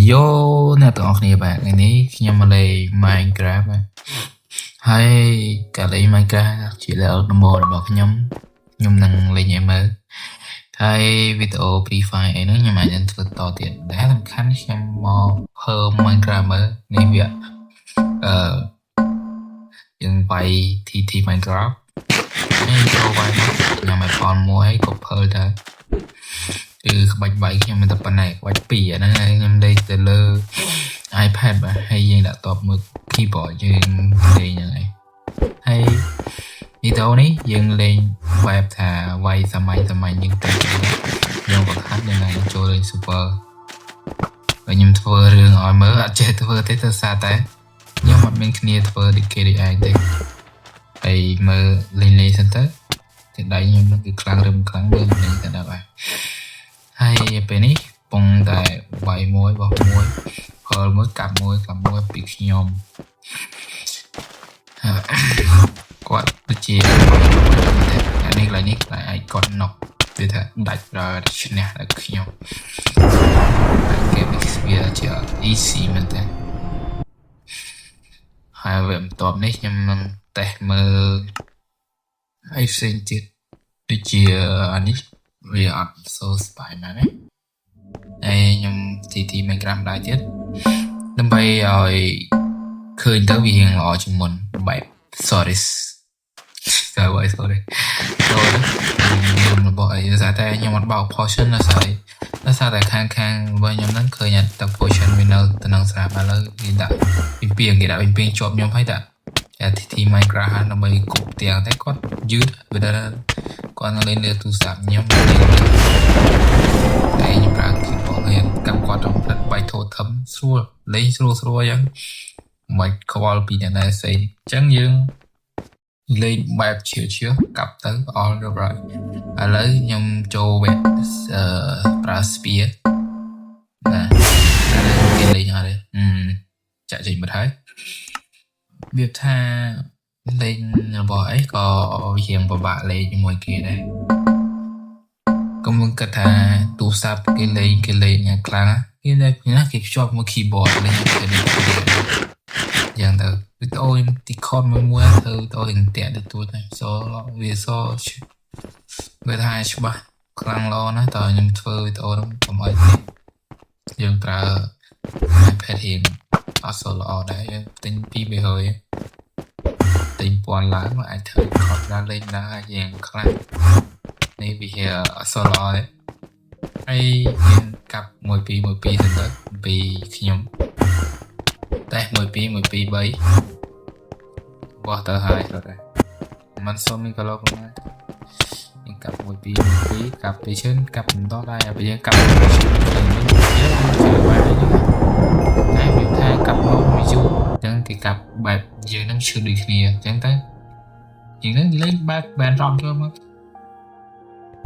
យោអ្នកទាំងអស់គ្នាបាទថ្ងៃនេះខ្ញុំមកលេង Minecraft បាទហើយការលេង Minecraft ជាលើកដំបូងរបស់ខ្ញុំនឹងលេងឲ្យមើលហើយវីដេអូ Free Fire អីហ្នឹងខ្ញុំអាចនឹងធ្វើតទៀតដែលសំខាន់ខ្ញុំមកភើ Minecraft មើលនេះវាយើងវាយ TT Minecraft នេះចូលវាយខ្ញុំឲ្យផលមួយក៏ភើដែរគឺក្បាច់បាយខ្ញុំមិនតែប៉ុណ្ណេះក្បាច់ពីរអាហ្នឹងខ្ញុំលេងទៅលើ iPad បាទហើយយើងដាក់តបមើល keyboard យើងលេងហ្នឹងឯងហើយវីដេអូនេះយើងលេងបែបថាវាយសម័យយើងទៅយើងបង្ហាត់យ៉ាងណាចូលលេង super ហើយខ្ញុំធ្វើរឿងឲ្យមើលអត់ចេះធ្វើទេទៅសារតែខ្ញុំអត់មានគ្នាធ្វើដូចគេដូចឯងទេហើយមើលលេងសិនទៅតែដៃខ្ញុំនឹងគឺខ្លាំងរឹមខ្លាំងមើលលេងទៅដល់បាទហើយពេលនេះពងតែវាយមួយបោះមួយផលមួយកាប់មួយពីខ្ញុំគាត់ដូចជាអានេះឡើយនេះតែអាចគាត់ណុកវាថាដាច់ប្រើឈ្នះដល់ខ្ញុំគេវាជា easy មែនទេហើយវាបន្ទាប់នេះខ្ញុំនឹងតេស្តមើលឲ្យផ្សេងទៀតដូចជាអានេះវាអត់សូស្បាយណាស់ណាហើយខ្ញុំ TT Minecraft ដែរទៀតដើម្បីឲ្យឃើញទៅវាល្អជាងមុនបែប sorry ខ្ញុំរបស់អីតែខ្ញុំអត់បោក potion នៅសារតែខាងរបស់ខ្ញុំហ្នឹងឃើញតែ potion វានៅទៅនឹងស្រាប់ឥឡូវគេដាក់ពីពីគេដាក់ពីពីជាប់ខ្ញុំហើយតាTT Minecraft ដើម្បីគ្រប់ទាំងតែគាត់យឺតវាដល់គាត់នៅលេងលើទូរស័ព្ទខ្ញុំលេងតែខ្ញុំប្រើ keyboard ហើយកម្មគាត់ទៅផ្លិតបាយធូរធំស្រួលលេងស្រួលអញ្ចឹងមិនខ្វល់ពីអ្នកណាផ្សេងអញ្ចឹងយើងលេងបែបឈៀកាប់ទៅអល់ទៅហើយឥឡូវខ្ញុំចូលវគ្គប្រើ spear បាទគេលេងអត់ទេចាក់ចេញបាត់ហើយវាថាលេងរបស់អីក៏រៀងពិបាកលេងជាមួយគេដែរកុំគិតថាទូរស័ព្ទគេលេងខ្លាំងគេភ្ជាប់មួយ keyboard លេងគេយ៉ាងទៅវីដេអូទីខនមួយធ្វើវីដេអូទាំងតាក់ទៅទួចទៅវាថាច្បាស់ខ្លាំងល្អណាស់តើខ្ញុំធ្វើវីដេអូនោះកុំឲ្យយើងប្រើ iPad រៀងអត់សូវល្អដែរយើងទិញ200ទិញ1000ឡើងអាចធ្វើខតដល់លេងដែរយ៉ាងខ្លាំងនេះវាអត់សូវល្អទេហើយយើងកាប់1 2 1 2ទៅពីខ្ញុំតែ1 2 1 2 3បោះទៅហើយទៅដែរមិនសុំមីក៏លោកណាយើងកាប់1 2 1 2កាប់ពីឈិនកាប់បន្តដែរហើយយើងកាប់យើងជួយបានតែវាថាកាប់មកវាយូរអញ្ចឹងគេកាប់បែបយើងនឹងឈឺដូចគ្នាអញ្ចឹងទៅយើងនឹងលេងបែប band rock ចូលមក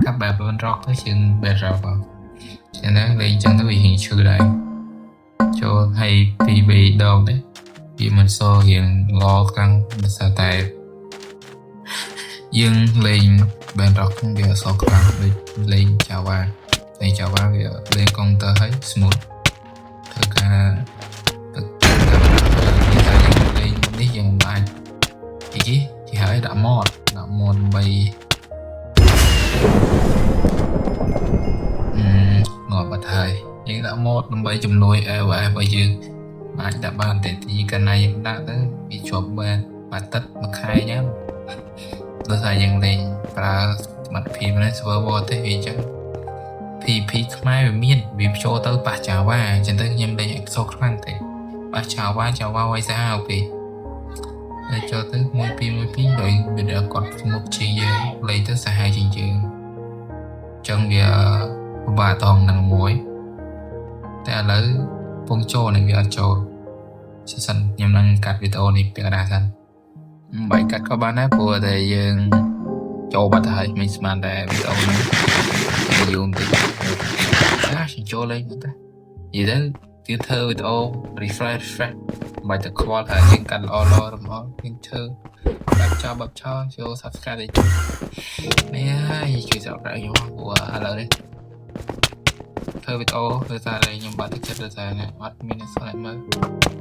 កាប់បែប band rock ទៅជាង band rock អញ្ចឹងលេងអញ្ចឹងទៅវាឈឺដែរចូលឲ្យពី3ដងដែរវាមិនសូវរៀងល្អខ្លាំងដោយសារតែយើងលេង band rock វាអត់សូវខ្លាំងដូចលេង Java វាលេងកុំព្យូទ័រឲ្យ smooth ធ្វើការលេងនេះយើងអាចគេឲ្យដាក់ mod ដើម្បីងាប់បាត់ហើយយើងដាក់ mod ដើម្បីជំនួយ iOS របស់យើងអាចដាក់បានតែទីកន្លែងយើងដាក់ទៅវាជាប់បានមួយទឹកមួយខែអញ្ចឹងដោយសារយើងលេងប្រើសមត្ថភាពនេះ server ទេវាអញ្ចឹង PVP ខ្មែរវាមានវាចូលទៅប៉ះ Java អញ្ចឹងទៅខ្ញុំលេងអក្សរខ្លាំងទេប៉ះ Java វាយសាហាវពេកហើយចូលទៅ1 2 1 2ដោយវាគាត់ស្មុកជាងយើងលេងទៅសាហាវជាងយើងអញ្ចឹងវាពិបាកតងនឹងមួយតែឥឡូវពងចូលនេះវាអត់ចូលសិនខ្ញុំនឹងកាត់វីដេអូនេះពីកណ្ដាលសិនបាយកាត់ក៏បានដែរព្រោះតែយើងចូលបាត់ទៅហើយមិនស្មានតែវីដេអូនេះយូរបន្តិចចូលលេងទៅនិយាយទៅទៀតធ្វើវីដេអូ refresh បាយទៅខ្វល់ថាយើងកាត់ល្អរំអងយើងធ្វើបាច់ចោលចូល subscribe ទៅនេះហើយជួយ subscribe ខ្ញុំព្រោះឥឡូវនេះ ធ្វើវីដេអូដោយសារតែខ្ញុំបាត់ទឹកចិត្តដោយសារអត់មានអ្នកស្ដាប់មើល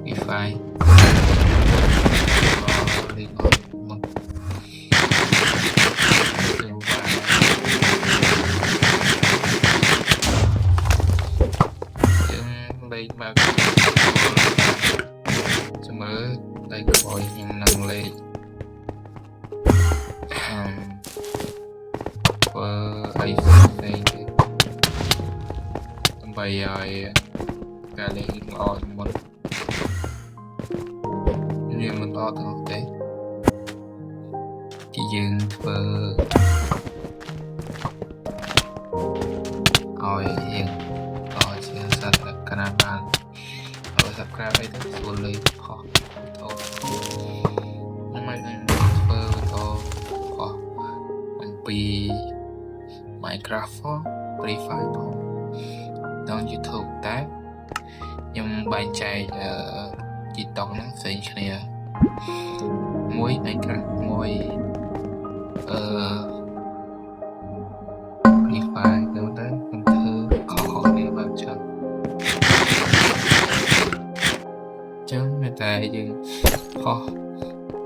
Wi-Fi លេងមកលេងមកចាំមើលដៃក្រោយខ្ញុំនឹងលេងធ្វើអីផ្សេងទៀតដើម្បីឲ្យការលេងល្អជាងមុននេះមិនល្អទៅទេជាយើងធ្វើឲ្យយើងល្អជាងសាធារណៈកណាបានឲ្យ subscribe អីទៅស្រួលលេងខុសទៅខ្ញុំមិនធ្វើទៅខុសអំពី Minecraft Free Fire ផងដល់ YouTube តែខ្ញុំបែងចែកTikTok ហ្នឹងផ្សេងគ្នាមួយ Minecraft មួយFree Fire ទៅខ្ញុំធ្វើខុសៗគ្នាបានចឹងមានតែយើងខុស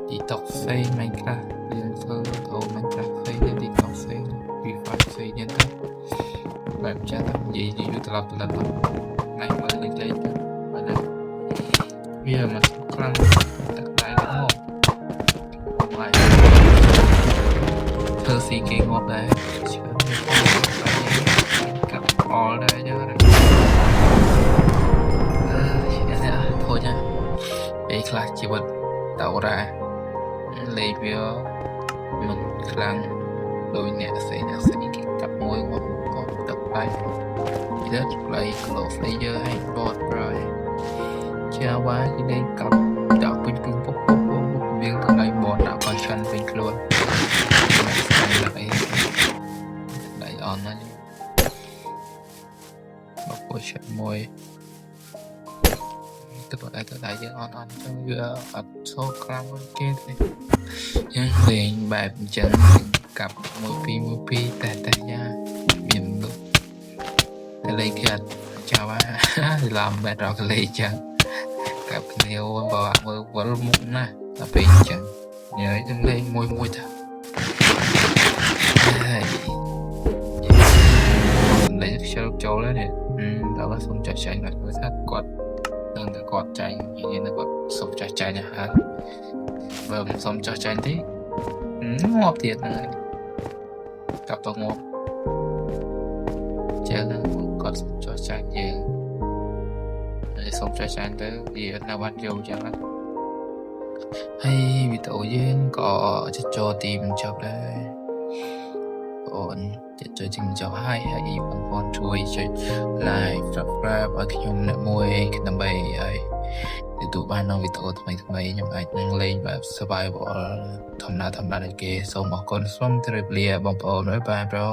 TikTok ផ្សេង Minecraft យើងធ្វើទៅ Minecraft ផ្សេង TikTok ផ្សេង Free Fire ផ្សេងទៀតទៅបែបចឹងនិយាយយូរត្រឡប់ទៅថ្ងៃមើលលេងទៅបើណាវាមិនខ្លាំងទឹកតែមកមកធ្វើស៊ីគេងាប់ដែរជឿកាប់អល់ដែរចឹងណាធូចណាពេលខ្លះជីវិតតរ៉ាលេងវាមិនខ្លាំងដោយអ្នកផ្សេងគេកាប់មួយងាប់ក៏ទឹកបែបទៀតplay close player ឲ្យ bot ប្រយជាអ្វីគេលេងកាប់ដាក់ពេញពុំពុកវាថ្ងៃ bot ដាក់កឆាន់ពេញខ្លួនដៃអនណាមកពុជមួយទៅដៃយើងអនចឹងវាអត់សូខ្លាំងគេទេយើងលេងបែបអញ្ចឹងកាប់1 2តែយ៉ាមាននោះតែលេងគេអត់ចាប់ឡាំបែតរកលេងចឹងកាប់គ្នាបើមើលវល់មុខណាតែពេលអញ្ចឹងនិយាយទៅលេងមួយថាហើយលេងខ្ជិលចូលហើយនេះដល់សុំចាស់ចាញ់គាត់ថាគាត់នឹងតែគាត់ចាញ់និយាយនឹងគាត់សុំចាស់ចាញ់ហើយបើមិនសុំចាស់ចាញ់ទេងាប់ទៀតហ្នឹងកាប់ទៅងាប់ចឹងគាត់សុំចាស់ចាញ់យើងហើយសុំចាស់ចាញ់ទៅវានៅបាត់យកចឹងណាហើយវីដេអូយើងក៏ចូលទីបញ្ចប់ដែរអូនចូលទីបញ្ចប់ហើយបងប្អូនជួយចុច like subscribe ឲ្យខ្ញុំអ្នកមួយដើម្បីឲ្យទទួលបាននូវវីដេអូថ្មីខ្ញុំអាចនឹងលេងបែប survival ធម្មតាដូចគេសូមអរគុណសូមជម្រាបលាបងប្អូនបាយប្រូ